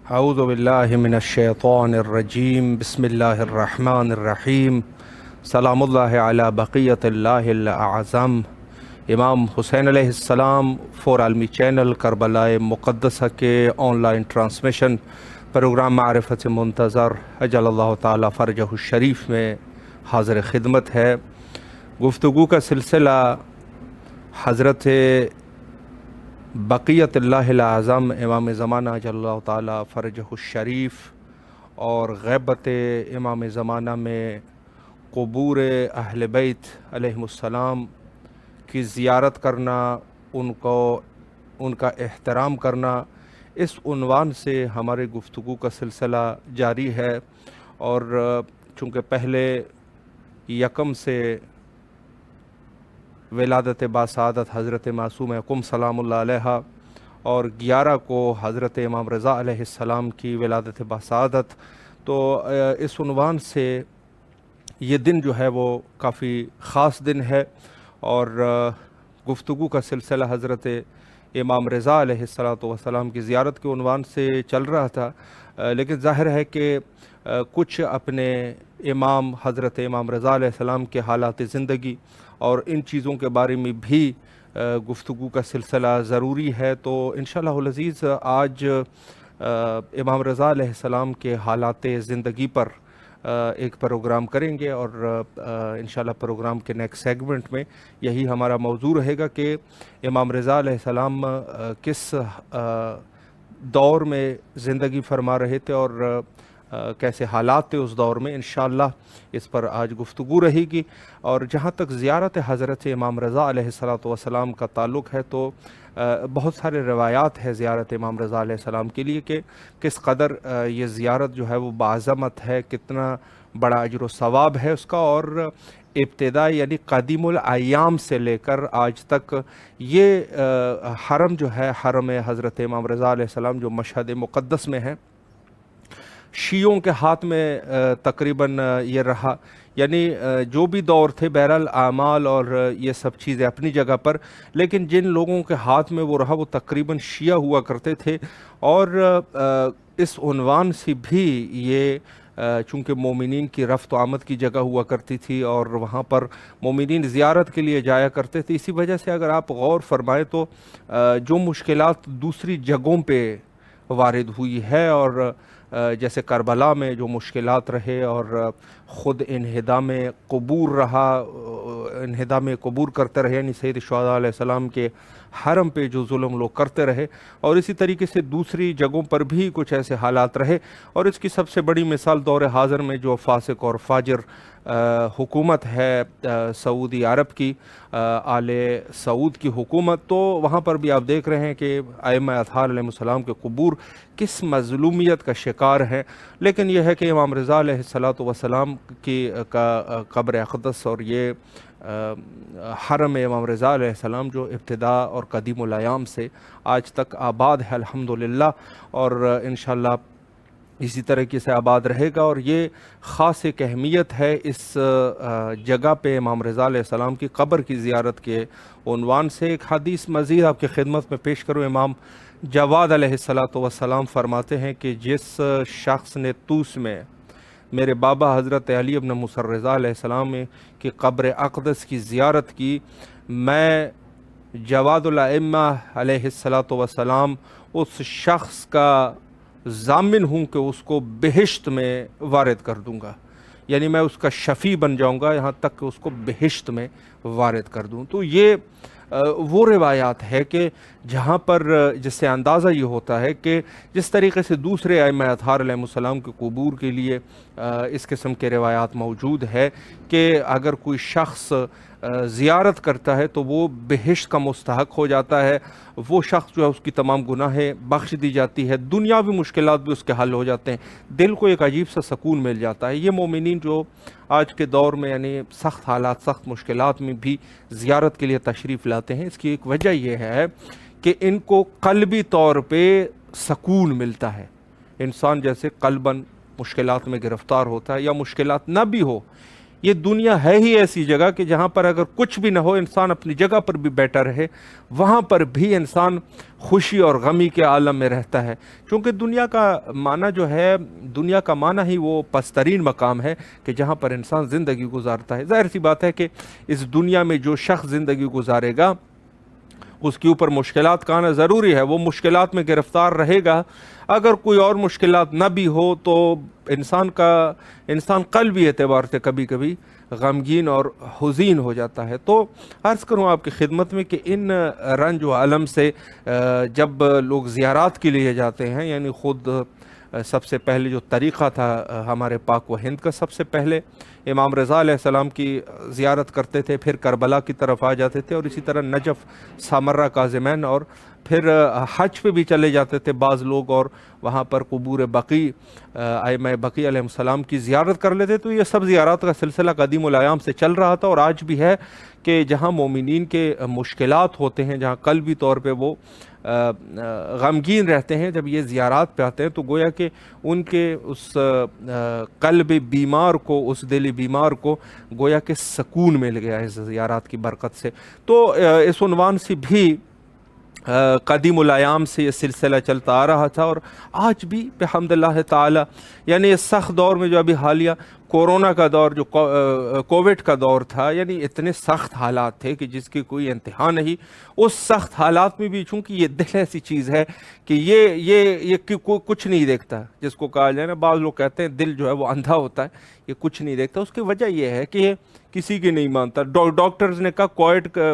اعوذ باللہ من الشیطان الرجیم بسم اللہ الرحمن الرحیم سلام اللہ علی بقیت اللہ الاعظم۔ امام حسین علیہ السلام فور عالمی چینل کربلا مقدسہ کے آن لائن ٹرانسمیشن پروگرام معرفت منتظر اجل اللہ تعالی فرجہ الشریف میں حاضر خدمت ہے۔ گفتگو کا سلسلہ حضرت بقیت اللہ الاعظم امام زمانہ اجل اللہ تعالی فرجہ الشریف اور غیبت امام زمانہ میں قبور اہل بیت علیہم السلام کی زیارت کرنا، ان کا احترام کرنا، اس عنوان سے ہمارے گفتگو کا سلسلہ جاری ہے۔ اور چونکہ پہلے یکم سے ولادت باسعادت حضرت معصوم قم سلام اللہ علیہ اور 11 کو حضرت امام رضا علیہ السلام کی ولادت باسعادت، تو اس عنوان سے یہ دن جو ہے وہ کافی خاص دن ہے اور گفتگو کا سلسلہ حضرت امام رضا علیہ السلام کی زیارت کے عنوان سے چل رہا تھا، لیکن ظاہر ہے کہ کچھ اپنے امام حضرت امام رضا علیہ السلام کے حالات زندگی اور ان چیزوں کے بارے میں بھی گفتگو کا سلسلہ ضروری ہے۔ تو انشاءاللہ العزیز آج امام رضا علیہ السلام کے حالات زندگی پر ایک پروگرام کریں گے اور انشاءاللہ پروگرام کے نیکسٹ سیگمنٹ میں یہی ہمارا موضوع رہے گا کہ امام رضا علیہ السلام کس دور میں زندگی فرما رہے تھے اور کیسے حالات تھے اس دور میں۔ انشاءاللہ اس پر آج گفتگو رہے گی۔ اور جہاں تک زیارت حضرت امام رضا علیہ السلام کا تعلق ہے تو بہت سارے روایات ہے زیارت امام رضا علیہ السلام کے لیے کہ کس قدر یہ زیارت جو ہے وہ بعظمت ہے، کتنا بڑا اجر و ثواب ہے اس کا، اور ابتدا یعنی قدیم الایام سے لے کر آج تک یہ حرم جو ہے، حرم حضرت امام رضا علیہ السلام جو مشہد مقدس میں ہے، شیعوں کے ہاتھ میں تقریباً یہ رہا، یعنی جو بھی دور تھے بہرحال اعمال اور یہ سب چیزیں اپنی جگہ پر، لیکن جن لوگوں کے ہاتھ میں وہ رہا وہ تقریباً شیعہ ہوا کرتے تھے۔ اور اس عنوان سے بھی یہ چونکہ مومنین کی رفت و آمد کی جگہ ہوا کرتی تھی اور وہاں پر مومنین زیارت کے لیے جایا کرتے تھے، اسی وجہ سے اگر آپ غور فرمائیں تو جو مشکلات دوسری جگہوں پہ وارد ہوئی ہے، اور جیسے کربلا میں جو مشکلات رہے اور خود انہدام قبور رہا، انہدام قبور کرتے رہے، یعنی سید الشہداء علیہ السلام کے حرم پہ جو ظلم لوگ کرتے رہے، اور اسی طریقے سے دوسری جگہوں پر بھی کچھ ایسے حالات رہے۔ اور اس کی سب سے بڑی مثال دور حاضر میں جو فاسق اور فاجر حکومت ہے سعودی عرب کی، آل سعود کی حکومت، تو وہاں پر بھی آپ دیکھ رہے ہیں کہ ائمہ اطہار علیہ السلام کے قبور کس مظلومیت کا شکار ہیں۔ لیکن یہ ہے کہ امام رضا علیہ السلام کی قبر اقدس اور یہ حرم امام رضا علیہ السلام جو ابتدا اور قدیم الایام سے آج تک آباد ہے الحمدللہ، اور انشاءاللہ اسی طریقے سے آباد رہے گا۔ اور یہ خاص ایک اہمیت ہے اس جگہ پہ امام رضا علیہ السلام کی قبر کی زیارت کے عنوان سے۔ ایک حدیث مزید آپ کی خدمت میں پیش کروں۔ امام جواد علیہ السلام فرماتے ہیں کہ جس شخص نے طوس میں میرے بابا حضرت علی ابن موسیٰ رضا علیہ السلام کی قبر اقدس کی زیارت کی، میں جواد الائمہ علیہ السلام اس شخص کا ضامن ہوں کہ اس کو بہشت میں وارد کر دوں گا، یعنی میں اس کا شفیع بن جاؤں گا یہاں تک کہ اس کو بہشت میں وارد کر دوں۔ تو یہ وہ روایات ہے کہ جہاں پر جس سے اندازہ یہ ہوتا ہے کہ جس طریقے سے دوسرے ائمہ اطہار علیہ السلام کے قبور کے لیے اس قسم کے روایات موجود ہے کہ اگر کوئی شخص زیارت کرتا ہے تو وہ بہشت کا مستحق ہو جاتا ہے، وہ شخص جو ہے اس کی تمام گناہیں بخش دی جاتی ہے، دنیاوی مشکلات بھی اس کے حل ہو جاتے ہیں، دل کو ایک عجیب سا سکون مل جاتا ہے۔ یہ مومنین جو آج کے دور میں یعنی سخت حالات، سخت مشکلات میں بھی زیارت کے لیے تشریف لاتے ہیں، اس کی ایک وجہ یہ ہے کہ ان کو قلبی طور پہ سکون ملتا ہے۔ انسان جیسے قلباً مشکلات میں گرفتار ہوتا ہے یا مشکلات نہ بھی ہو، یہ دنیا ہے ہی ایسی جگہ کہ جہاں پر اگر کچھ بھی نہ ہو انسان اپنی جگہ پر بھی بیٹھا رہے، وہاں پر بھی انسان خوشی اور غمی کے عالم میں رہتا ہے، چونکہ دنیا کا معنی جو ہے، دنیا کا معنی ہی وہ پسترین مقام ہے کہ جہاں پر انسان زندگی گزارتا ہے۔ ظاہر سی بات ہے کہ اس دنیا میں جو شخص زندگی گزارے گا اس کے اوپر مشکلات کا آنا ضروری ہے، وہ مشکلات میں گرفتار رہے گا۔ اگر کوئی اور مشکلات نہ بھی ہو تو انسان قلبی اعتبار سے کبھی کبھی غمگین اور حزین ہو جاتا ہے۔ تو عرض کروں آپ کی خدمت میں کہ ان رنج و الم سے جب لوگ زیارات کے لیے جاتے ہیں، یعنی خود سب سے پہلے جو طریقہ تھا ہمارے پاک و ہند کا، سب سے پہلے امام رضا علیہ السلام کی زیارت کرتے تھے، پھر کربلا کی طرف آ جاتے تھے، اور اسی طرح نجف، سامرہ، کاظمین، اور پھر حج پہ بھی چلے جاتے تھے بعض لوگ، اور وہاں پر قبور بقی، ائمہ بقی علیہ السلام کی زیارت کر لیتے۔ تو یہ سب زیارات کا سلسلہ قدیم الایام سے چل رہا تھا، اور آج بھی ہے کہ جہاں مومنین کے مشکلات ہوتے ہیں، جہاں قلبی طور پہ وہ غمگین رہتے ہیں، جب یہ زیارات پہ آتے ہیں تو گویا کہ ان کے اس قلب بیمار کو، اس دل بیمار کو گویا کہ سکون مل گیا ہے اس زیارات کی برکت سے۔ تو اس عنوان سے بھی قدیم الایام سے یہ سلسلہ چلتا آ رہا تھا، اور آج بھی بحمد اللہ تعالی، یعنی اس سخت دور میں جو ابھی حالیہ کورونا کا دور، جو کووڈ کا دور تھا، یعنی اتنے سخت حالات تھے کہ جس کی کوئی انتہا نہیں۔ اس سخت حالات میں بھی چونکہ یہ دل ایسی چیز ہے کہ یہ کچھ نہیں دیکھتا، جس کو کہا جائے نا، بعض لوگ کہتے ہیں دل جو ہے وہ اندھا ہوتا ہے، یہ کچھ نہیں دیکھتا۔ اس کی وجہ یہ ہے کہ یہ کسی کی نہیں مانتا۔ ڈاکٹرز نے کہا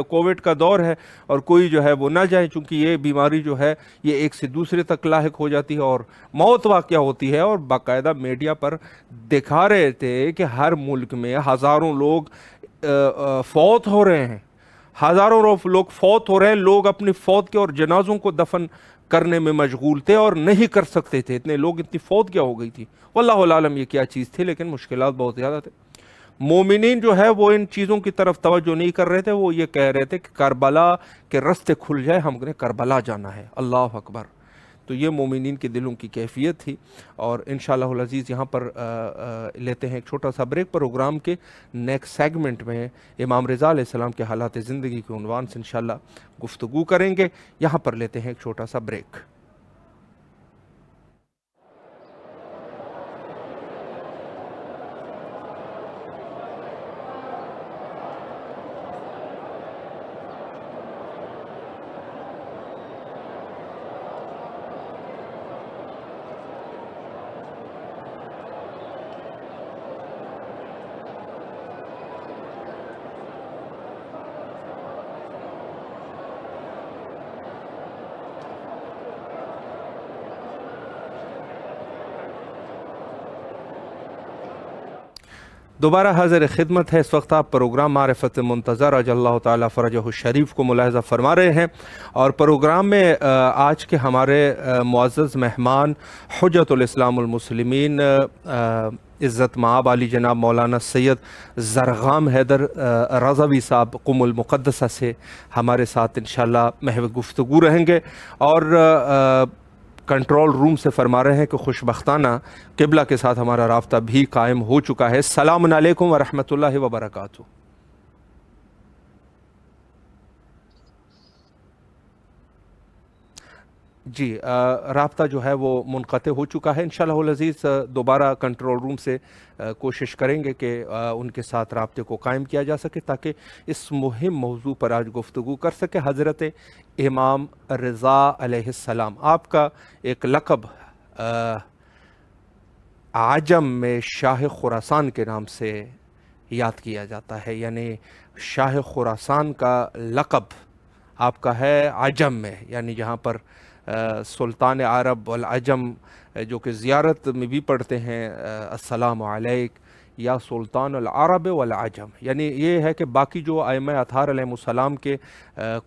کووڈ کا دور ہے اور کوئی جو ہے وہ نہ جائے، چونکہ یہ بیماری جو ہے یہ ایک سے دوسرے تک لاحق ہو جاتی ہے اور موت واقع ہوتی ہے۔ اور باقاعدہ میڈیا پر دکھا رہے تھے کہ ہر ملک میں ہزاروں لوگ فوت ہو رہے ہیں، ہزاروں لوگ فوت ہو رہے ہیں، لوگ اپنی فوت کے اور جنازوں کو دفن کرنے میں مشغول تھے اور نہیں کر سکتے تھے، اتنے لوگ، اتنی فوت کیا ہو گئی تھی، واللہ العالم یہ کیا چیز تھی، لیکن مشکلات بہت زیادہ تھے۔ مومنین جو ہے وہ ان چیزوں کی طرف توجہ نہیں کر رہے تھے، وہ یہ کہہ رہے تھے کہ کربلا کے رستے کھل جائے، ہم نے کربلا جانا ہے، اللہ اکبر۔ تو یہ مومنین کے دلوں کی کیفیت تھی۔ اور انشاءاللہ العزیز یہاں پر لیتے ہیں ایک چھوٹا سا بریک۔ پروگرام کے نیکسٹ سیگمنٹ میں امام رضا علیہ السلام کے حالات زندگی کے عنوان سے انشاءاللہ گفتگو کریں گے۔ یہاں پر لیتے ہیں ایک چھوٹا سا بریک۔ دوبارہ حاضر خدمت ہے۔ اس وقت آپ پروگرام معرفت منتظر رضی اللہ تعالیٰ فرجہ الشریف کو ملاحظہ فرما رہے ہیں، اور پروگرام میں آج کے ہمارے معزز مہمان حجت الاسلام المسلمین عزت مآب علی جناب مولانا سید زرغام حیدر رضوی صاحب قم المقدسہ سے ہمارے ساتھ انشاءاللہ محو گفتگو رہیں گے، اور کنٹرول روم سے فرما رہے ہیں کہ خوشبختانہ قبلہ کے ساتھ ہمارا رابطہ بھی قائم ہو چکا ہے۔ السلام علیکم ورحمۃ اللہ وبرکاتہ۔ جی، رابطہ جو ہے وہ منقطع ہو چکا ہے۔ انشاءاللہ العزیز دوبارہ کنٹرول روم سے کوشش کریں گے کہ ان کے ساتھ رابطے کو قائم کیا جا سکے تاکہ اس مہم موضوع پر آج گفتگو کر سکے۔ حضرت امام رضا علیہ السلام، آپ کا ایک لقب عجم میں شاہ خراسان کے نام سے یاد کیا جاتا ہے، یعنی شاہ خراسان کا لقب آپ کا ہے عجم میں، یعنی جہاں پر سلطان عرب والعجم جو کہ زیارت میں بھی پڑھتے ہیں السلام علیک یا سلطان العرب والعجم، یعنی یہ ہے کہ باقی جو ائمہ اطہار علیہ السلام کے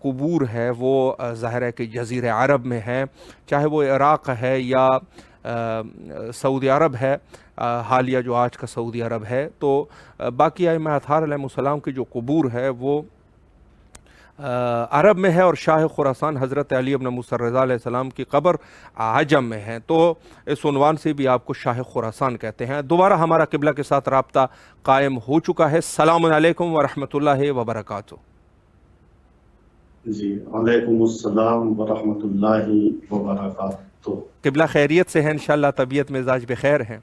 قبور ہے وہ ظاہر ہے کہ جزیرہ عرب میں ہے، چاہے وہ عراق ہے یا سعودی عرب ہے، حالیہ جو آج کا سعودی عرب ہے۔ تو باقی ائمہ اطہار علیہ السلام کی جو قبور ہے وہ عرب میں ہے اور شاہ خراسان حضرت علی ابن موسیٰ الرضا علیہ السلام کی قبر عجم میں ہے، تو اس عنوان سے بھی آپ کو شاہ خراسان کہتے ہیں۔ دوبارہ ہمارا قبلہ کے ساتھ رابطہ قائم ہو چکا ہے۔ السلام علیکم ورحمۃ اللہ وبرکاتہ۔ جی وعلیکم السلام ورحمۃ اللہ وبرکاتہ۔ قبلہ خیریت سے ہیں انشاءاللہ، طبیعت مزاج بخیر ہیں؟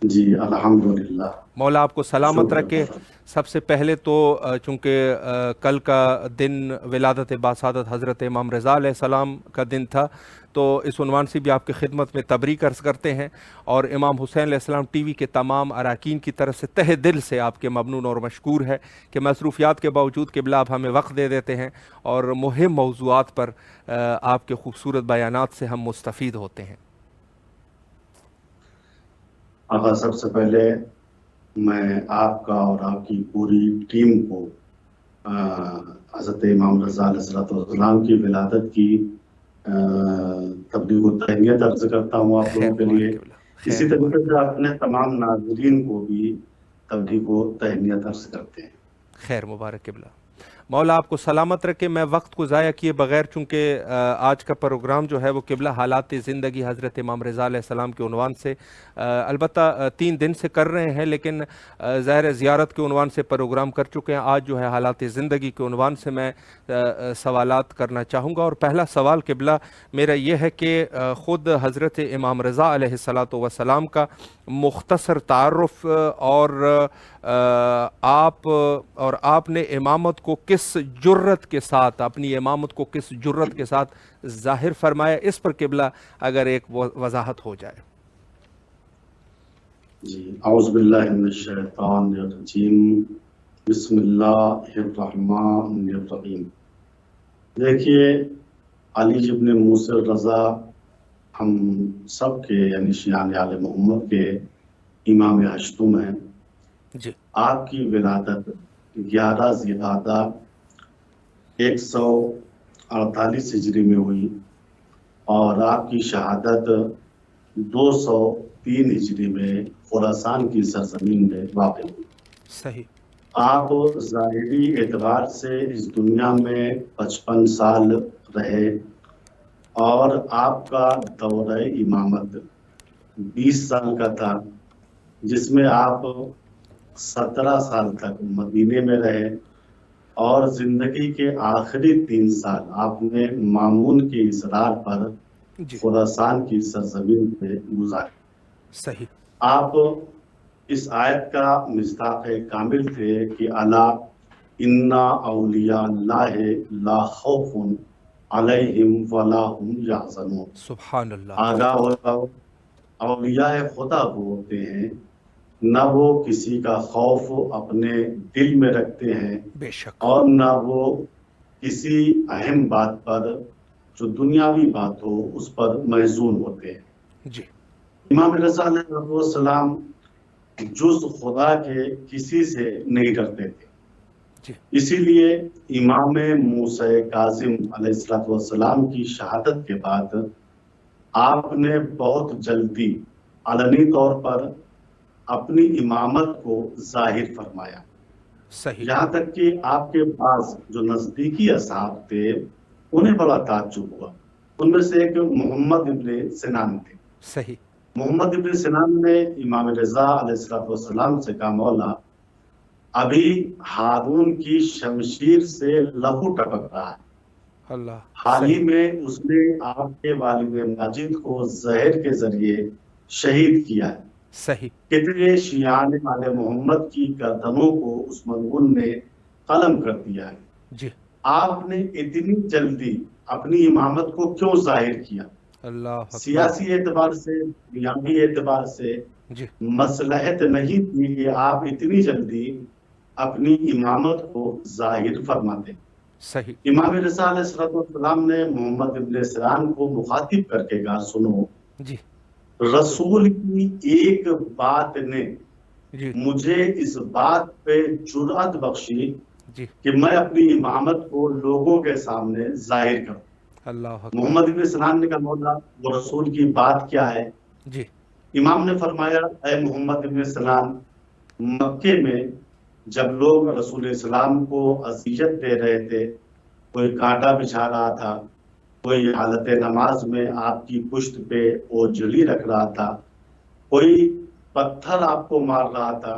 جی الحمدللہ، مولا آپ کو سلامت شکر رکھے۔ اللہ۔ سب سے پہلے تو چونکہ کل کا دن ولادت باسعادت حضرت امام رضا علیہ السلام کا دن تھا، تو اس عنوان سے بھی آپ کی خدمت میں تبریک عرض کرتے ہیں، اور امام حسین علیہ السلام ٹی وی کے تمام اراکین کی طرف سے تہہ دل سے آپ کے ممنون اور مشکور ہے کہ مصروفیات کے باوجود قبلہ آپ ہمیں وقت دے دیتے ہیں، اور مہم موضوعات پر آپ کے خوبصورت بیانات سے ہم مستفید ہوتے ہیں۔ آقا، سب سے پہلے میں آپ کا اور آپ کی پوری ٹیم کو حضرت امام رضا علیہ السلام کی ولادت کی تبلیغ و تہنیت عرض کرتا ہوں آپ لوگوں کے لیے۔ اسی طریقے سے اپنے تمام ناظرین کو بھی تبلیغ و تہنیت عرض کرتے ہیں۔ خیر مبارک قبلہ، مولا آپ کو سلامت رکھے۔ میں وقت کو ضائع کیے بغیر، چونکہ آج کا پروگرام جو ہے وہ قبلہ حالات زندگی حضرت امام رضا علیہ السلام کے عنوان سے البتہ 3 دن سے کر رہے ہیں، لیکن ظاہر زیارت کے عنوان سے پروگرام کر چکے ہیں۔ آج جو ہے حالات زندگی کے عنوان سے میں سوالات کرنا چاہوں گا، اور پہلا سوال قبلہ میرا یہ ہے کہ خود حضرت امام رضا علیہ السلام کا مختصر تعارف، اور آپ نے امامت کو کس جرت کے ساتھ، اپنی امامت کو کس جرت کے ساتھ ظاہر فرمایا، اس پر قبلہ اگر ایک وضاحت ہو جائے۔ جی اعوذ باللہ من الشیطان الرجیم، بسم اللہ الرحمن الرحیم۔ دیکھیے، علی ابن موسیٰ الرضا ہم سب کے یعنی شیعان آل محمد کے امام ہشتم ہیں۔ جی، آپ کی ولادت 11 ذی القعدہ 148 ہجری میں ہوئی، اور آپ کی شہادت 203 ہجری میں خراسان کی سرزمین میں واقع ہوئی۔ صحیح۔ آپ ظاہری اعتبار سے اس دنیا میں 55 سال رہے، اور آپ کا دورہ امامت 20 سال کا تھا، جس میں آپ 17 سال تک مدینے میں رہے، اور زندگی کے آخری 3 سال آپ نے مامون کے اصرار پر خراسان کی سرزمین پہ گزارے۔ صحیح۔ آپ اس آیت کا مصداق کامل تھے کہ الا ان اولیاء اللہ لا خوف علیہم ولا ہم یحزنون۔ سبحان اللہ۔ آگاہ ہو جاؤ، اولیاء خدا وہ ہوتے ہیں نہ وہ کسی کا خوف اپنے دل میں رکھتے ہیں، بے شک، اور نہ وہ کسی اہم بات پر جو دنیاوی بات ہو اس پر محزون ہوتے ہیں۔ جی، امام رضا علیہ السلام جز خدا کے کسی سے نہیں ڈرتے تھے، جی، اسی لیے امام موسیٰ کاظم علیہ السلام کی شہادت کے بعد آپ نے بہت جلدی علنی طور پر اپنی امامت کو ظاہر فرمایا۔ صحیح۔ یہاں تک کہ آپ کے بعض جو نزدیکی اصحاب تھے انہیں بڑا تعجب ہوا۔ ان میں سے ایک محمد ابن سنان تھے۔ صحیح۔ محمد ابن سنان نے امام رضا علیہ السلام سے کہا، مولا ابھی ہارون کی شمشیر سے لہو ٹپک رہا ہے، اللہ، حال ہی میں اس نے آپ کے والد ماجد کو زہر کے ذریعے شہید کیا ہے۔ صحیح۔ کتنے شیعان آل محمد کی گردنوں کو اس ملعون نے قلم کر دیا ہے۔ جی، آپ نے اتنی جلدی اپنی امامت کو کیوں ظاہر کیا؟ اللہ اکبر۔ سیاسی اعتبار سے، دنیاوی اعتبار سے جی، مصلحت نہیں تھی کہ آپ اتنی جلدی اپنی امامت کو ظاہر فرماتے۔ صحیح۔ امام رضا علیہ السلام نے محمد ابن سنان کو مخاطب کر کے کہا، سنو، جی، رسول کی ایک بات نے جی، مجھے اس بات پہ جرأت بخشی جی، کہ میں اپنی امامت کو لوگوں کے سامنے ظاہر کروں۔ اللہ اکبر۔ محمد ابن سنان نے کہا، مولا وہ رسول کی بات کیا ہے؟ جی، امام نے فرمایا، اے محمد ابن سنان، مکے میں جب لوگ رسول اسلام کو اذیت دے رہے تھے، کوئی کانٹا بچھا رہا تھا، کوئی حالت نماز میں آپ کی پشت پہ اوجھلی رکھ رہا تھا، کوئی پتھر آپ کو مار رہا تھا،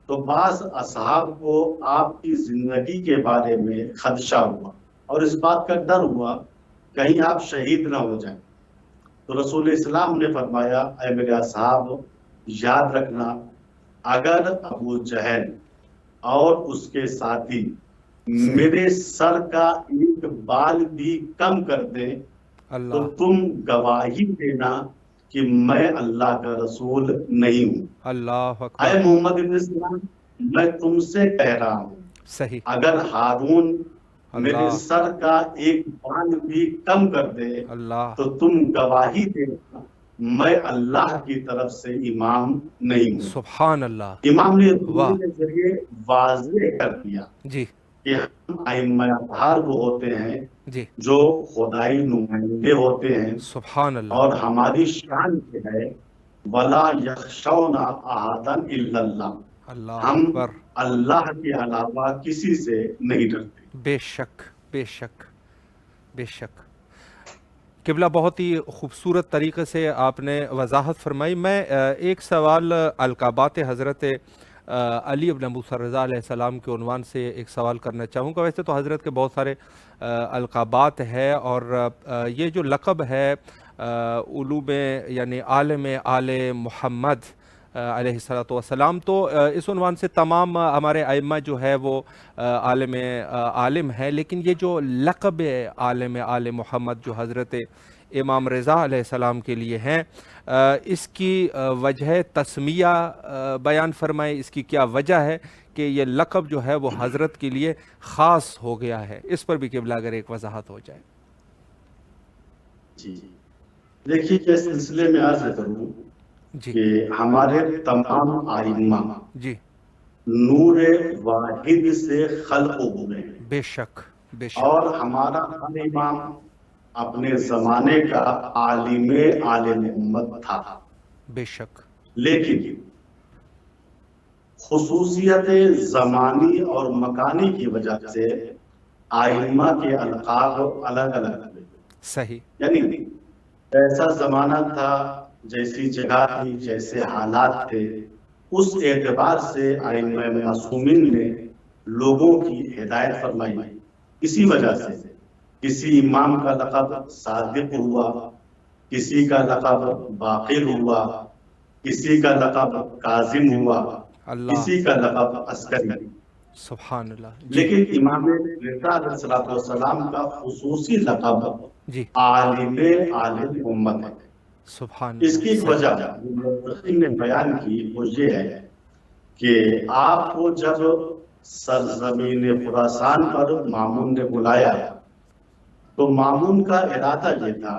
تو بعض اصحاب کو آپ کی زندگی کے بارے میں خدشہ ہوا اور اس بات کا ڈر ہوا کہیں آپ شہید نہ ہو جائیں۔ تو رسول اسلام نے فرمایا، اے میرے اصحاب، یاد رکھنا اگر ابو جہل اور اس کے ساتھی میرے سر کا ایک بال بھی کم کر دیں تو اللہ تم گواہی دینا کہ میں اللہ کا رسول نہیں ہوں۔ اللہ اے اکبر، محمد ابن اسلام، میں تم سے کہہ رہا ہوں، صحیح، اگر ہارون میرے اللہ سر کا ایک بال بھی کم کر دے اللہ، تو تم گواہی دینا میں اللہ کی طرف سے امام نہیں ہوں۔ سبحان اللہ، امام نے واہ، کے ذریعے واضح کر دیا جی کہ ہم ائمہ اطہار وہ ہوتے ہیں جی، جو خدائی نمائندے ہوتے ہیں، سبحان اللہ، اور ہماری شان کیا ہے، وَلَا يَخْشَوْنَ أَحَدًا إِلَّا اللَّهَ، اللہ ہم اکبر، اللہ کے علاوہ کسی سے نہیں ڈرتے۔ بے شک بے شک بے شک۔ قبلہ بہت ہی خوبصورت طریقے سے آپ نے وضاحت فرمائی۔ میں ایک سوال القابات حضرت علی ابن موسیٰ رضا علیہ السلام کے عنوان سے ایک سوال کرنا چاہوں گا۔ ویسے تو حضرت کے بہت سارے القابات ہیں، اور یہ جو لقب ہے علوم یعنی عالم آل محمد علیہ الصلوۃ والسلام، تو اس عنوان سے تمام ہمارے ائمہ جو ہے وہ عالم ہیں، لیکن یہ جو لقب عالم آل محمد جو حضرت امام رضا علیہ السلام کے لیے ہیں، اس کی وجہ تسمیہ بیان فرمائیں، اس کی کیا وجہ ہے کہ یہ لقب جو ہے وہ حضرت کے لیے خاص ہو گیا ہے؟ اس پر بھی قبلہ اگر ایک وضاحت ہو جائے۔ جی، دیکھیے کہ اس سلسلے میں عرض کروں جی کہ ہمارے تمام ائمہ جی، نور واحد سے خلق ہوئے ہیں، بے شک بے شک، اور ہمارا ہر امام اپنے زمانے کا عالم آل محمد تھا، بے شک، لیکن خصوصیت زمانی اور مکانی کی وجہ سے ائمہ کے القاب الگ الگ ہوئے۔ صحیح، یعنی ایسا زمانہ تھا، جیسی جگہ تھی، جیسے حالات تھے، اس اعتبار سے ائمہ معصومین نے لوگوں کی ہدایت فرمائی۔ اسی وجہ سے کسی امام کا لقب صادق ہوا، کسی کا لقب باقر ہوا، کسی کا لقب کاظم ہوا، اللہ، کسی کا لقب عسکری۔ سبحان اللہ، جی لیکن امام رضا علیہ السلام کا خصوصی لقب جی، عالم آل محمد ہے۔ سبحان اس کی ایک اللہ، وجہ جو مؤرخین نے بیان کی وہ یہ ہے کہ آپ کو جب سرزمین خراسان پر مامون نے بلایا تو مامون کا ارادہ یہ تھا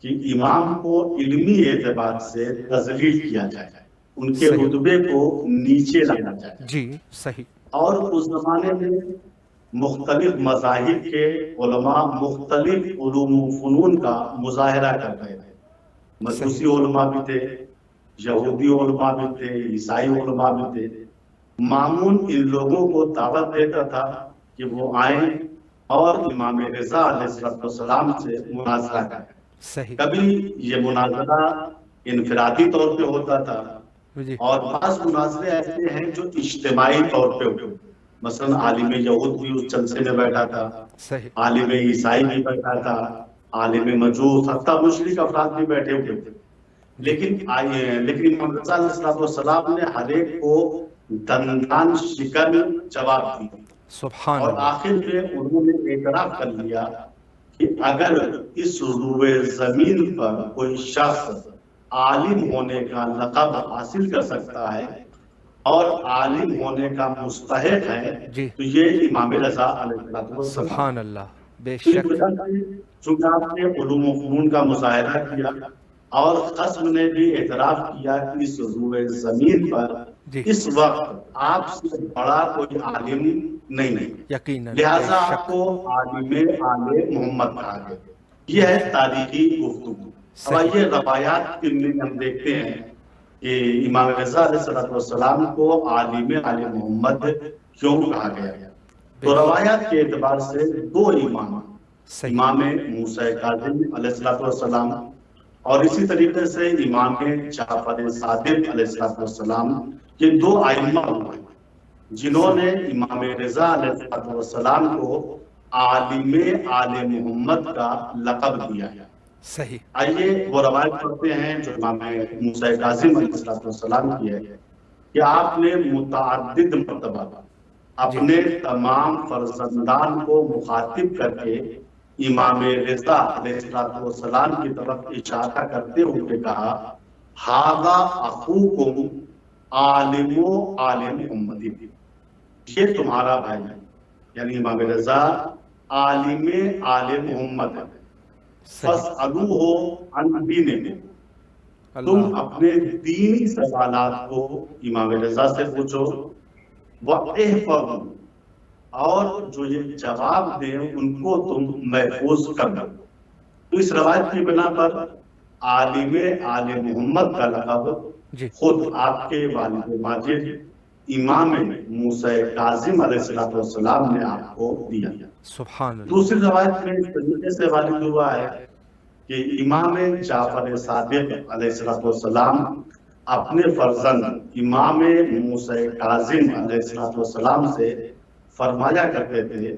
کہ امام کو علمی اعتبار سے تذلیل کیا جائے، ان کے صحیح، رتبے کو نیچے لایا جائے۔ جی صحیح، اور اس زمانے میں مختلف مذاہب کے علماء مختلف علوم و فنون کا مظاہرہ کر رہے تھے۔ مجوسی علماء بھی تھے، یہودی علماء بھی تھے، عیسائی علماء بھی تھے۔ مامون ان لوگوں کو دعوت دیتا تھا کہ وہ آئیں اور امام رضا علیہ السلام سے مناظرہ کریں۔ صحیح، کبھی یہ مناظرہ انفرادی طور پہ ہوتا تھا، جی اور بعض مناظرے ایسے ہیں جو اجتماعی طور پہ ہوتے، مثلا عالم یہود بھی اس جلسے میں بیٹھا تھا، صحیح، عالم عیسائی بھی بیٹھا تھا، عالم مجوس، حتیٰ مشرک افراد بھی بیٹھے ہوئے تھے۔ لیکن امام رضا علیہ السلام نے ہر ایک کو دندان شکن جواب دی، سبحان اور اللہ، آخر میں انہوں نے اعتراف کر لیا کہ اگر اس روئے زمین پر کوئی شخص عالم ہونے کا لقب حاصل کر سکتا ہے اور عالم ہونے کا مستحق ہے جی تو یہ امام رضا علیہ السلام۔ سبحان اللہ، بے اس شک، وجہ سے چونکہ آپ نے علوم و فنون کا مظاہرہ کیا اور قسم نے بھی اعتراف کیا کہ اس روئے زمین پر جی اس وقت آپ سے بڑا کوئی عالم نہیں، یقیناً، لہذا بے آپ شک، کو عالم آل محمد کہا گیا۔ یہ ہے تاریخی گفتگو۔ اب صحیح، آئیے روایات میں ہم دیکھتے ہیں کہ امام رضا علیہ السلام کو عالم آل محمد کیوں کہا گیا؟ تو روایات کے اعتبار سے دو امام، صحیح امام موسیٰ کاظم علیہ السلام اور اسی طریقے سے امام جعفر صادق علیہ السلام، یہ دو ائمہ ہوئے جنہوں نے امام رضا علیہ السلام کو عالم آل محمد کا لقب دیا ہے۔ صحیح آئیے وہ روایت پڑھتے ہیں جو امام موسیٰ کاظم علیہ السلام کی ہے کہ آپ نے متعدد مرتبہ اپنے تمام فرزندان کو مخاطب کر کے امام رضا علیہ السلام کی طرف اشارہ کرتے ہوئے کہا، ھذا اخوکم عالم آل محمد، یہ تمہارا بھائی ہے، یعنی امام رضا عالم آل محمد ہے۔ فَاسْأَلُوهُ عَنْ دِينِهِمْ، تم اپنے دینی سوالات کو امام رضا سے پوچھو، وَاحْفَظُوا، اور جو یہ جواب دیں ان کو تم محفوظ کر دو۔ تو اس روایت کی بنا پر عالم آل محمد کا لقب خود آپ کے والد ماجد امام موسیٰ کاظم علیہ السلام نے آپ کو دیا۔ سبحان اللہ۔ دوسری روایت میں اس طریقے سے وارد ہوا ہے کہ امام جعفر صادق علیہ السلام اپنے فرزند امام موسیٰ کاظم علیہ السلام سے فرمایا کرتے تھے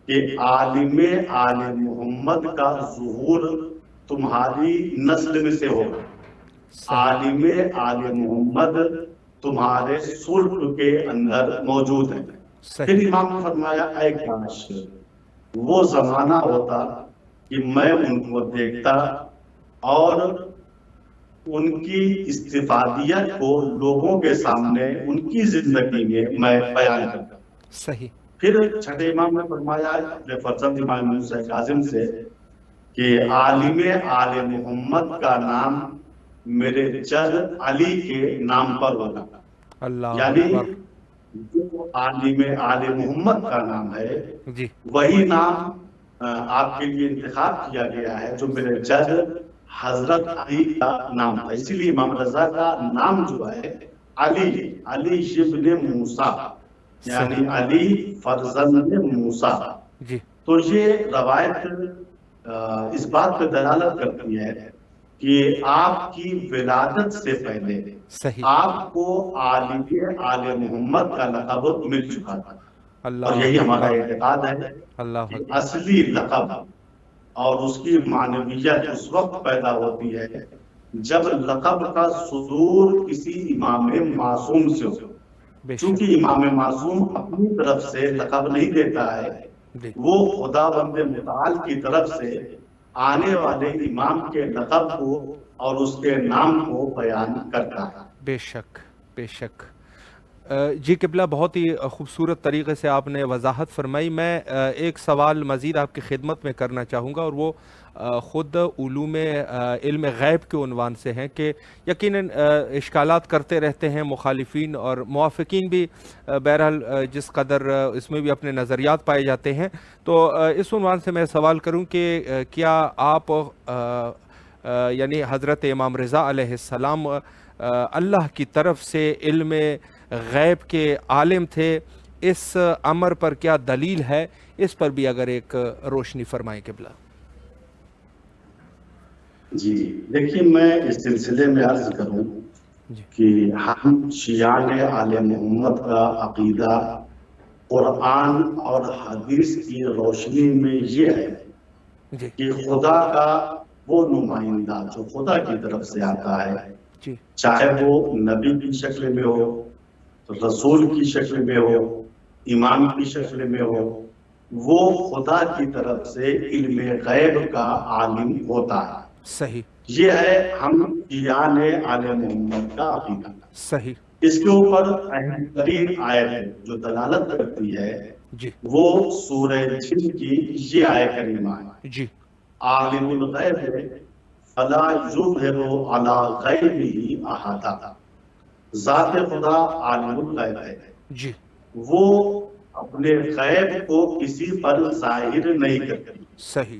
کہ عالم آل محمد کا ظہور تمہاری نسل میں سے ہوگا، عالم آل محمد تمہارے صلب کے اندر موجود ہے۔ پھر امام نے فرمایا، اے کاش وہ زمانہ ہوتا کہ میں ان کو دیکھتا اور ان کی استفادیت کو لوگوں کے سامنے ان کی زندگی میں بیان کرتا۔ صحیح۔ پھر چھٹے امام نے فرمایا اپنے فرزند امام موسیٰ کاظم سے کہ عالم آل محمد کا نام میرے جد علی کے نام پر ہوگا، یعنی جو عالم آل محمد کا نام ہے وہی نام آپ کے لیے انتخاب کیا گیا ہے جو میرے جد حضرت علی کا نام تھا۔ اسی لیے امام رضا کا نام جو ہے علی ابن موسیٰ، یعنی علی فرزند موسیٰ۔ تو یہ روایت اس بات پہ دلالت کرتی ہے کہ آپ کی ولادت سے پہلے آپ کو عالم آل محمد کا لقب مل چکا تھا، اور یہی ہمارا اعتقاد ہے کہ اصلی لقب اور اس کی معنویت اس وقت پیدا ہوتی ہے جب لقب کا صدور کسی امام معصوم سے ہو۔ چونکہ امام معصوم اپنی طرف سے لقب نہیں دیتا ہے، وہ خداوند متعال کی طرف سے آنے والے امام کے لقب کو اور اس کے نام کو بیان کرتا ہے۔ بے شک بے شک۔ جی قبلہ، بہت ہی خوبصورت طریقے سے آپ نے وضاحت فرمائی۔ میں ایک سوال مزید آپ کی خدمت میں کرنا چاہوں گا، اور وہ خود علوم علم غیب کے عنوان سے ہیں کہ یقیناً اشکالات کرتے رہتے ہیں مخالفین اور موافقین بھی، بہرحال جس قدر اس میں بھی اپنے نظریات پائے جاتے ہیں۔ تو اس عنوان سے میں سوال کروں کہ کیا آپ یعنی حضرت امام رضا علیہ السلام اللہ کی طرف سے علم غیب کے عالم تھے؟ اس امر پر کیا دلیل ہے؟ اس پر بھی اگر ایک روشنی فرمائیں قبلہ۔ جی دیکھیے، میں اس سلسلے میں عرض کروں کہ ہم شیعان آل محمد کا عقیدہ قرآن اور حدیث کی روشنی میں یہ ہے کہ خدا کا وہ نمائندہ جو خدا کی طرف سے آتا ہے، چاہے وہ نبی کی شکل میں ہو، رسول کی شکل میں ہو، امام کی شکل میں ہو، وہ خدا کی طرف سے علم غیب کا عالم ہوتا ہے۔ صحیح۔ یہ ہے ہم شیعان آل محمد کا عقیدہ۔ صحیح۔ اس کے اوپر اہم ترین آیت جو دلالت کرتی ہے وہ سورہ جن کی یہ آیت کریمہ ہے، عالم الغیب فلا یظہر علی غیبہ احدا، ذات خدا عالم الغیب ہے، وہ اپنے غیب کو کسی پر ظاہر نہیں کرتی۔ صحیح۔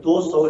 200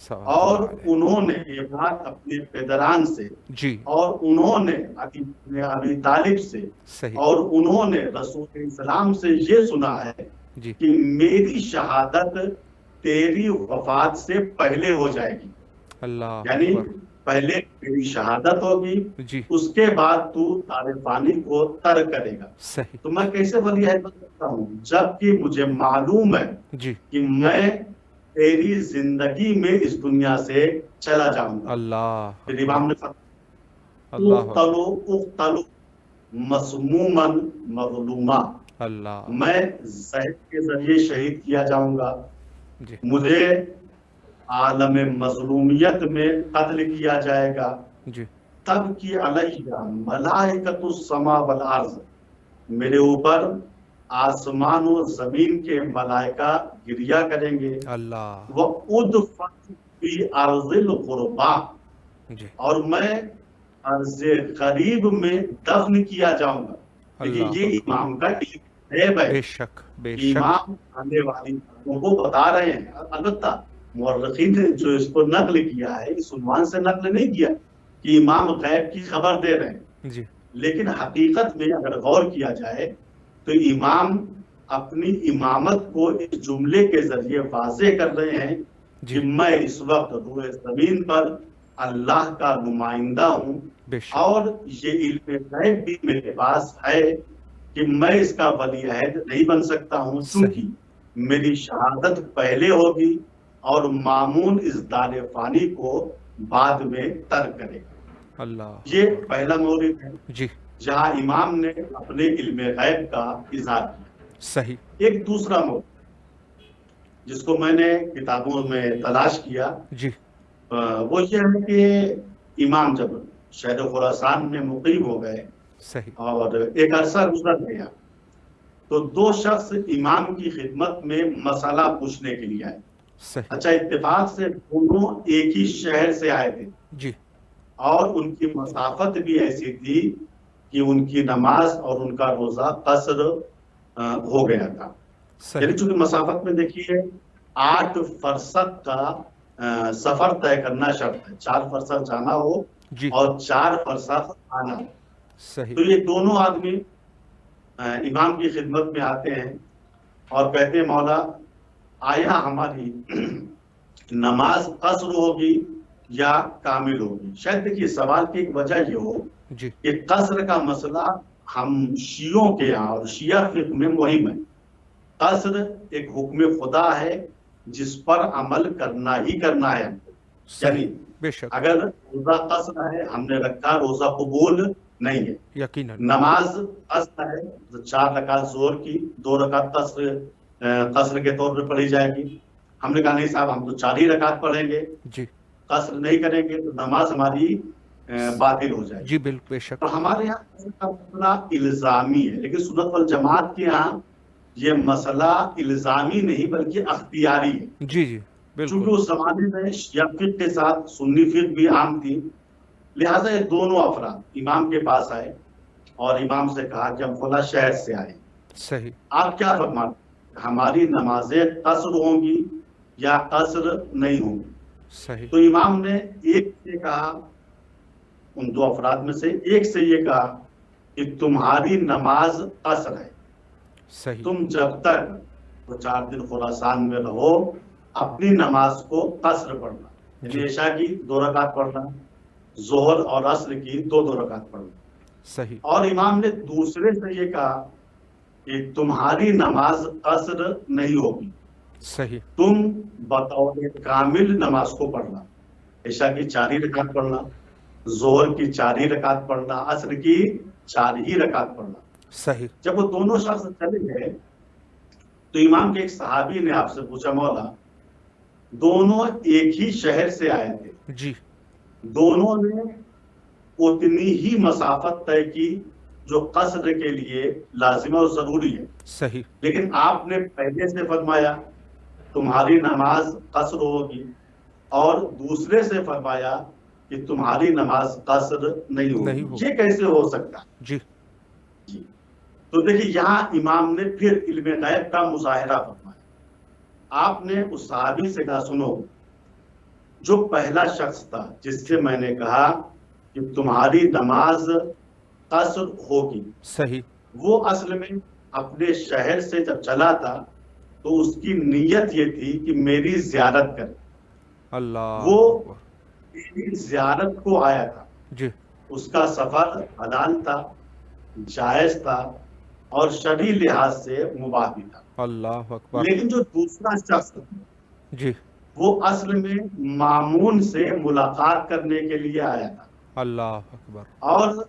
صلوات اور اللہ علیہ. انہوں نے یہ بات اپنے پدران سے جی اور انہوں نے ابی طالب سے صحیح. اور انہوں نے رسول اسلام سے یہ سنا ہے جی کہ میری شہادت تیری وفات سے پہلے ہو جائے گی، اللہ یعنی اکبر. پہلے میری شہادت ہوگی، جی اس کے بعد تو تارے فانی کو ترک کرے گا. صحیح. تو میں کیسے ولی عہد بن سکتا ہوں جبکہ مجھے معلوم ہے جی کہ میں تیری زندگی میں اس دنیا سے چلا جاؤں گا. اللہ پھر اکبر. امام نے اللہ اکبر. اقتلو مسموما مظلوما، اللہ. میں زہر کے ذریعے شہید کیا جاؤں گا، جی مجھے عالم مظلومیت میں قتل کیا جائے گا. جی تب کی علیہ ملائکۃ السماء والارض، میرے اوپر آسمان و زمین کے ملائکہ گریا کریں گے. اللہ. وَأُدْفَنُ فِي أَرْضِ الْغُرْبَةِ، جی اور میں ارض غریب میں دفن کیا جاؤں گا. دیکھیے اللہ یہ اکبر. امام کا غیب ہے، بے شک بے شک. امام آنے والی باتوں کو بتا رہے ہیں. البتہ مورخین نے جو اس کو نقل کیا ہے اس عنوان سے نقل نہیں کیا کہ امام غیب کی خبر دے رہے ہیں، جی لیکن حقیقت میں اگر غور کیا جائے تو امام اپنی امامت کو اس جملے کے ذریعے واضح کر رہے ہیں جی کہ میں اس وقت روئے زمین پر اللہ کا نمائندہ ہوں، بے شک. اور یہ علم غیب بھی میرے پاس ہے کہ میں اس کا ولی عہد نہیں بن سکتا ہوں چونکہ میری شہادت پہلے ہوگی اور مامون اس دار فانی کو بعد میں ترک کرے گا. اللہ. یہ پہلا مورد ہے جی جہاں امام نے اپنے علم غیب کا اظہار کیا. صحیح. ایک دوسرا مورد جس کو میں نے کتابوں میں تلاش کیا جی وہ یہ ہے کہ امام جب شہر خراسان میں مقیم ہو گئے صحیح. اور ایک عرصہ گزر گیا تو دو شخص امام کی خدمت میں مسئلہ پوچھنے کے لیے آئے. صحیح. اچھا اتفاق سے دونوں ایک ہی شہر سے آئے تھے جی اور ان کی مسافت بھی ایسی تھی کہ ان کی نماز اور ان کا روزہ قصر ہو گیا تھا. صحیح. یعنی چونکہ مسافت میں دیکھیے 8 فرسخ کا سفر طے کرنا شرط ہے، 4 فرسخ جانا ہو جی اور 4 فرسخ آنا ہو. صحیح. تو یہ دونوں آدمی امام کی خدمت میں آتے ہیں اور کہتے ہیں مولا آیا ہماری نماز قصر ہوگی یا کامل ہوگی. شاید دیکھیے سوال کی ایک وجہ یہ ہو جی کہ قصر کا مسئلہ ہم شیعوں کے یہاں اور شیعہ فقہ میں مہم ہے. قصر ایک حکم خدا ہے جس پر عمل کرنا ہی کرنا ہے. صحیح. یعنی بے شک. اگر روزہ قصر ہے ہم نے رکھا روزہ قبول نہیں ہے. یقیناً. نماز قصر ہے 4 رکعت ظہر کی 2 رکعت قصر کے طور پہ پڑھی جائے گی. ہم نے کہا نہیں صاحب ہم تو 4 ہی رکعت پڑھیں گے، جی قصر نہیں کریں گے تو نماز ہماری باطل ہو جائے گی. جی بالکل بے شک. تو ہمارے یہاں قصر کا مسئلہ الزامی ہے، لیکن سنت والجماعت کے یہاں یہ مسئلہ الزامی نہیں بلکہ اختیاری ہے. جی جی چونکہ بالکل. اس زمانے میں شیعہ فقہ کے ساتھ سنی فقہ بھی عام تھی، لہٰذا یہ دونوں افراد امام کے پاس آئے اور امام سے کہا کہ ہم فلاں شہر سے آئے، صحیح. آپ کیا فرماتے ہیں ہماری نمازیں قصر ہوں گی یا قصر نہیں ہوں گی؟ صحیح. تو امام نے ایک سے کہا، ان 2 افراد میں سے ایک سے یہ کہا کہ تمہاری نماز قصر ہے، صحیح. تم جب تک وہ 4 دن خراسان میں رہو اپنی نماز کو قصر پڑھنا، یعنی عشاء کی 2 رکعت پڑھنا، ظہر اور عصر کی 2 رکعت پڑھنا. صحیح. اور امام نے دوسرے سے یہ کہا کہ تمہاری نماز قصر نہیں ہوگی، صحیح. تم بطور کامل نماز کو پڑھنا، عشاء کی 4 ہی رکعت پڑھنا، ظہر کی 4 ہی رکعت پڑھنا، عصر کی 4 ہی رکعت پڑھنا. صحیح. جب وہ دونوں شخص چلے گئے تو امام کے ایک صحابی نے آپ سے پوچھا مولا دونوں ایک ہی شہر سے آئے تھے، جی دونوں نے اتنی ہی مسافت طے کی جو قصر کے لیے لازم اور ضروری ہے، صحیح. لیکن آپ نے پہلے سے فرمایا تمہاری نماز قصر ہوگی اور دوسرے سے فرمایا کہ تمہاری نماز قصر نہیں ہوگی. یہ کیسے ہو سکتا ہے؟ جی جی تو دیکھیے یہاں امام نے پھر علم غیب کا مظاہرہ فرمایا. آپ نے اس صحابی سے کہا سنو جو پہلا شخص تھا جس سے میں نے کہا کہ تمہاری نماز قصر ہوگی، صحیح، وہ اصل میں اپنے شہر سے جب چلا تھا تو اس کی نیت یہ تھی کہ میری زیارت کرے، اللہ وہ اکبر، میری زیارت کو آیا تھا، جی، اس کا سفر حلال تھا، جائز تھا اور شرعی لحاظ سے مباح بھی تھا۔ اللہ اکبر، لیکن جو دوسرا شخص تھا جی، وہ اصل میں مامون سے ملاقات کرنے کے لیے آیا تھا، اللہ اکبر، اور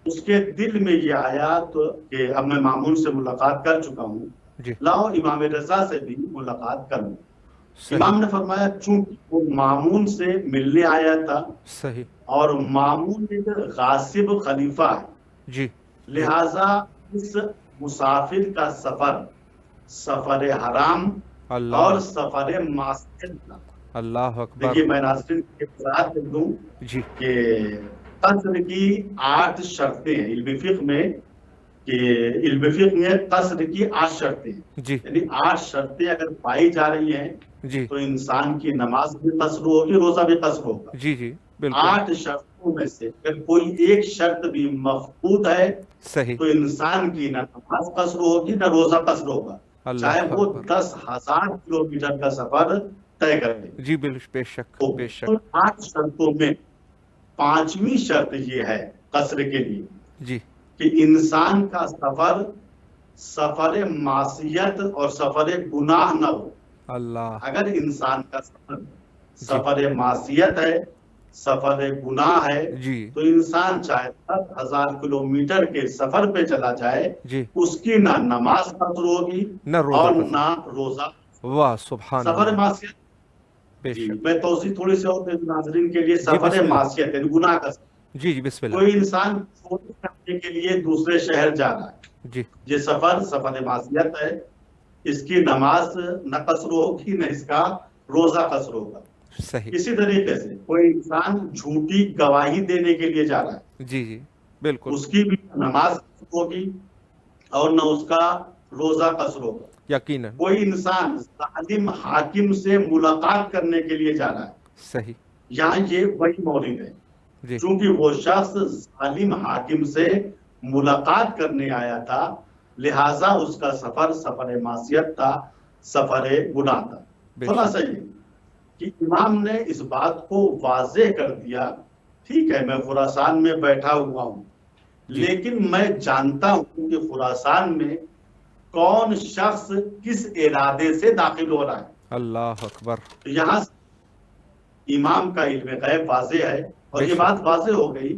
اس کے دل میں یہ آیا تو کہ اب میں مامون سے ملاقات کر چکا ہوں، جی، لاؤ امام رضا سے بھی ملاقات کر لوں۔ صحیح، امام نے فرمایا چونکہ وہ مامون سے ملنے آیا تھا صحیح، اور مامون ایک غاصب خلیفہ ہے، جی، جی، لہذا اس مسافر کا سفر سفر حرام اور اللہ، سفر معصیت تھا۔ اللہ اکبر، دیکھیے میں ناظرین کی وضاحت کر دوں جی، کہ قصر کی 8 شرطیں ہیں علم فقہ میں، کہ علم فقہ میں قصر کی 8 شرطیں ہیں، جی، یعنی 8 شرطیں اگر پائی جا رہی ہیں جی، تو انسان کی نماز بھی قصر ہوگی، روزہ بھی قصر ہوگا۔ جی، جی، بالکل 8 شرطوں میں سے اگر کوئی ایک شرط بھی مفقود ہے صحیح، تو انسان کی نہ نماز قصر ہوگی نہ روزہ قصر ہوگا، چاہے اللہ وہ اکبر، 10,000 کلومیٹر کا سفر طے کر لے۔ جی، بے شک، تو بے ان شک، 8 شرطوں میں 5ویں شرط یہ ہے قصر کے لیے جی، کہ انسان کا سفر سفر معصیت اور سفر گناہ نہ ہو۔ اللہ، اگر انسان کا سفر جی، سفر معصیت ہے، سفر گناہ ہے، جی، تو انسان چاہے 10,000 کلومیٹر کے سفر پہ چلا جائے، جی، اس کی نہ نماز قصر ہوگی نہ روزہ اور قصر، نہ روزہ۔ واہ سبحان سفر اللہ، معصیت، بے جی شک، میں توضیح تھوڑی سی اور دے دوں ناظرین کے لیے، جی، سفر بسم اللہ، معصیت یعنی گناہ کا سفر۔ جی، جی، بسم اللہ، کوئی انسان چوری کرنے کے لیے دوسرے شہر جا رہا ہے، جی، یہ سفر معصیت ہے، اس کی نماز نہ قصر ہوگی نہ اس کا روزہ قصر ہوگا۔ صحیح، اسی طریقے سے کوئی انسان جھوٹی گواہی دینے کے لیے جا رہا ہے، جی، جی، بالکل، اس کی بھی نماز قصر ہوگی اور نہ اس کا روزہ قصر ہوگا۔ یقیناً، کوئی انسان ظالم حاکم سے ملاقات کرنے کے لیے جا رہا ہے، صحیح، یہاں یہ وہی مورد ہے، جی، چونکہ وہ شخص ظالم حاکم سے ملاقات کرنے آیا تھا، لہٰذا اس کا سفر سفر معصیت تھا، سفر گناہ تھا۔ بے شک، خلاصہ یہ کہ امام نے اس بات کو واضح کر دیا، ٹھیک ہے میں خراسان میں بیٹھا ہوا ہوں، جی، لیکن میں جانتا ہوں کہ خراسان میں کون شخص کس ارادے سے داخل ہو رہا ہے۔ اللہ اکبر، تو یہاں امام کا علم غیب واضح ہے، اور بے یہ شک، بات واضح ہو گئی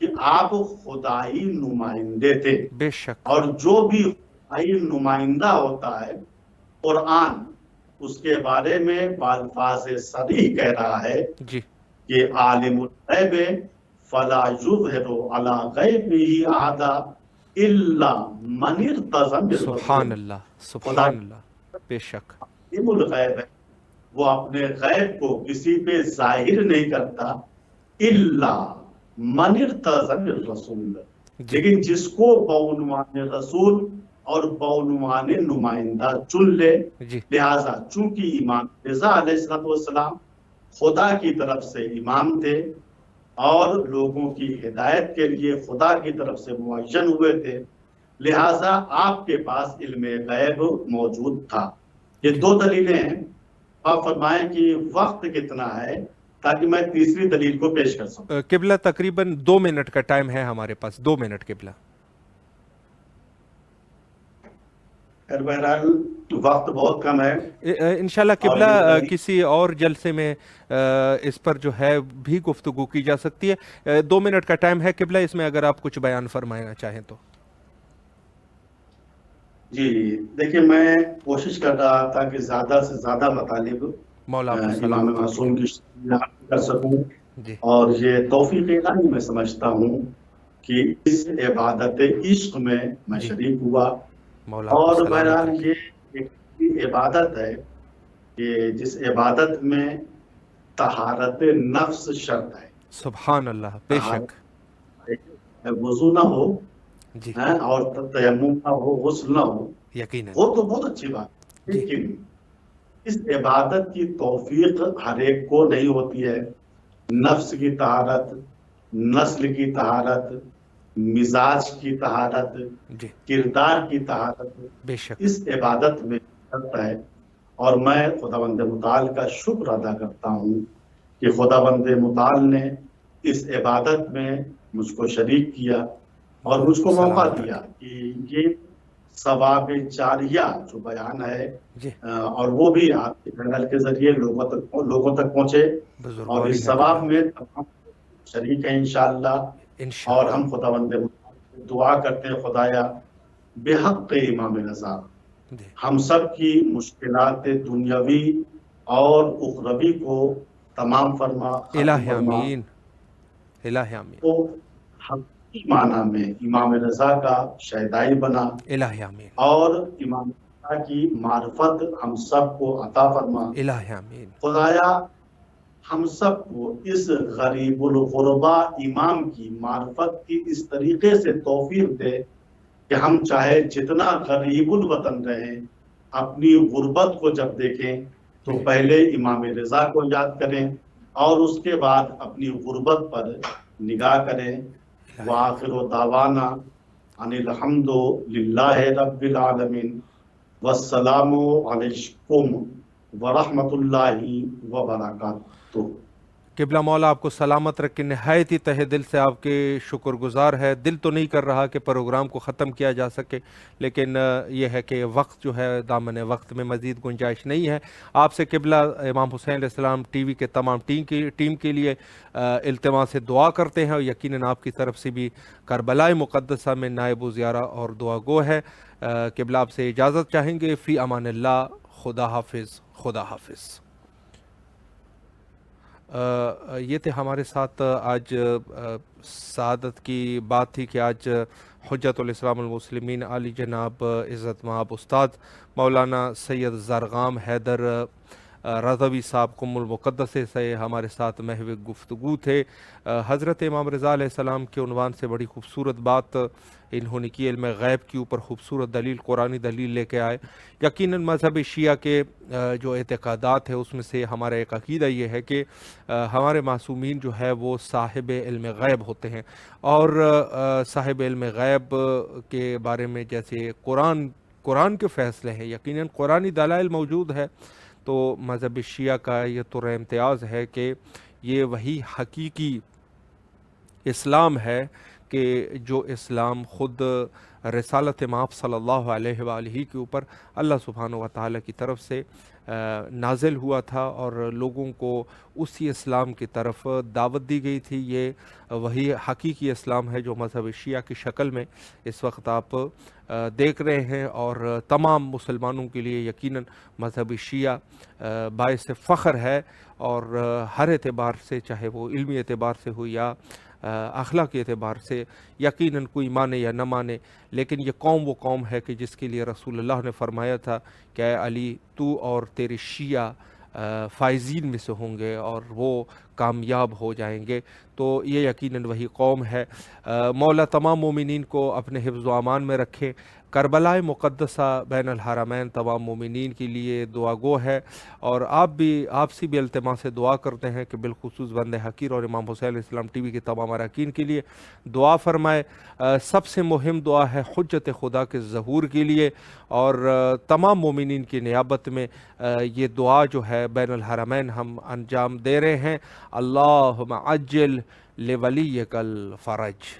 کہ آپ خدائی نمائندے تھے، بے شک، اور جو بھی خدائی نمائندہ ہوتا ہے قرآن اس کے بارے میں بالفاظ صریح کہہ رہا ہے جی، کہ عالم الغیب فلا یظہر علی غیبہ احدا الا من ارتضی من سبحان رسول۔ اللہ، خدا سبحان اللہ، بے شک، عالم الغیب ہے، وہ اپنے غیب کو کسی پہ ظاہر نہیں کرتا الا من ارتضی من رسول، جی، لیکن جس کو بعنوان رسول اور بعنوان نمائندہ چن لے۔ جی، لہذا چونکہ امام رضا علیہ السلام خدا کی طرف سے امام تھے اور لوگوں کی ہدایت کے لیے خدا کی طرف سے معین ہوئے تھے، لہذا آپ کے پاس علم غیب موجود تھا۔ یہ جی، 2 دلیلیں ہیں، آپ فرمائیں کہ وقت کتنا ہے تاکہ میں تیسری دلیل کو پیش کر سکوں۔ قبلہ تقریباً 2 منٹ کا ٹائم ہے ہمارے پاس، 2 منٹ قبلہ، خیر بہرحال وقت بہت کم ہے، انشاءاللہ اور قبلہ یہ دلیل کسی اور جلسے میں اس پر جو ہے بھی گفتگو کی جا سکتی ہے، 2 منٹ کا ٹائم ہے قبلہ، اس میں اگر آپ کچھ بیان فرمانا چاہیں تو۔ جی دیکھیں میں کوشش کر رہا تھا کہ زیادہ سے زیادہ مطالب مولا آپ کو امام سلامت رکھے، معصوم کی شرح کر سکوں، جی، اور یہ توفیق الہی میں سمجھتا ہوں کہ اس عبادت عشق میں جی، شریک ہوا، مولا آپ کو اور سلامت بہرحال رکھے، یہ ایک ایسی عبادت ہے کہ جس عبادت میں طہارت نفس شرط ہے۔ سبحان اللہ، بے شک، طہارت وضو نہ ہو جی، اور تیمم نہ ہو، غسل نہ ہو، یقیناً، وہ تو بہت اچھی بات ہے، جی، لیکن اس عبادت کی توفیق ہر ایک کو نہیں ہوتی ہے. نفس کی طہارت، نسل کی طہارت، مزاج کی طہارت، جی کردار کی طہارت بے شک. اس عبادت میں کرتا ہے. اور میں خداوند متعال کا شکر ادا کرتا ہوں کہ خداوند متعال نے اس عبادت میں مجھ کو شریک کیا اور مجھ کو موقع سلامت دیا رکھیں. کہ یہ ثواب جاریہ جو بیان ہے جی اور وہ بھی آپ کے چینل کے ذریعے لوگوں تک پہنچے. اور بزرگواری اس ہے ثواب تمام میں تمام شریک ہیں انشاءاللہ. اور انشاءاللہ. ہم خداوند متعال سے دعا کرتے ہیں خدایا بحق امام رضا جی ہم سب کی مشکلات دنیاوی اور اخروی کو تمام فرما، ختم الہ فرما. آمین. الہ آمین. تو حقیقی معنی میں امام رضا کا شیدائی بنا الہ آمین. اور امام رضا کی معرفت ہم سب کو عطا فرما. الہ آمین. خدایا ہم سب کو اس غریب الغربا امام کی معرفت کی اس طریقے سے توفیق دے کہ ہم چاہے جتنا غریب الوطن رہیں، اپنی غربت کو جب دیکھیں تو پہلے امام رضا کو یاد کریں اور اس کے بعد اپنی غربت پر نگاہ کریں. وآخر دعوانا ان الحمد للہ رب العالمین والسلام علیکم ورحمۃ اللہ وبرکاتہ. قبلہ مولا آپ کو سلامت رکھے. نہایت ہی تہ دل سے آپ کے شکر گزار ہے. دل تو نہیں کر رہا کہ پروگرام کو ختم کیا جا سکے، لیکن یہ ہے کہ وقت جو ہے دامن وقت میں مزید گنجائش نہیں ہے. آپ سے قبلہ امام حسین علیہ السلام ٹی وی کے تمام ٹیم کے لیے التماس سے دعا کرتے ہیں، اور یقیناً آپ کی طرف سے بھی کربلائے مقدسہ میں نائب و زیارہ اور دعا گو ہے. قبلہ آپ سے اجازت چاہیں گے. فی امان اللہ. خدا حافظ. خدا حافظ. یہ تھے ہمارے ساتھ آج سعادت کی بات تھی کہ آج حجت الاسلام المسلمین علی جناب عزت مآب استاد مولانا سید زرغام حیدر رضوی صاحب قم المقدس سے ہمارے ساتھ محو گفتگو تھے. حضرت امام رضا علیہ السلام کے عنوان سے بڑی خوبصورت بات انہوں نے کی. علم غیب کے اوپر خوبصورت دلیل، قرآنی دلیل لے کے آئے. یقیناً مذہب شیعہ کے جو اعتقادات ہے اس میں سے ہمارا ایک عقیدہ یہ ہے کہ ہمارے معصومین جو ہے وہ صاحب علم غیب ہوتے ہیں، اور صاحب علم غیب کے بارے میں جیسے قرآن کے فیصلے ہیں، یقیناً قرآنی دلائل موجود ہے. تو مذہب شیعہ کا یہ طور امتیاز ہے کہ یہ وہی حقیقی اسلام ہے کہ جو اسلام خود رسالت مآب صلی اللہ علیہ وآلہ کے اوپر اللہ سبحانہ و تعالیٰ کی طرف سے نازل ہوا تھا، اور لوگوں کو اسی اسلام کی طرف دعوت دی گئی تھی. یہ وہی حقیقی اسلام ہے جو مذہب شیعہ کی شکل میں اس وقت آپ دیکھ رہے ہیں. اور تمام مسلمانوں کے لیے یقیناً مذہب شیعہ باعث فخر ہے، اور ہر اعتبار سے، چاہے وہ علمی اعتبار سے ہو یا اخلاقی اعتبار سے، یقیناً کوئی مانے یا نہ مانے، لیکن یہ قوم وہ قوم ہے کہ جس کے لیے رسول اللہ نے فرمایا تھا کہ اے علی تو اور تیرے شیعہ فائزین میں سے ہوں گے اور وہ کامیاب ہو جائیں گے. تو یہ یقیناً وہی قوم ہے. مولا تمام مومنین کو اپنے حفظ و امان میں رکھے. کربلائے مقدسہ بین الحرمین تمام مومنین کے لیے دعا گو ہے، اور آپ سے بھی التماس سے دعا کرتے ہیں کہ بالخصوص بند حقیر اور امام حسین علیہ السلام ٹی وی کے تمام اراکین کے لیے دعا فرمائے. سب سے مہم دعا ہے حجت خدا کے ظہور کے لیے، اور تمام مومنین کی نیابت میں یہ دعا جو ہے بین الحرمین ہم انجام دے رہے ہیں. اللہم عجل لولیک الفرج.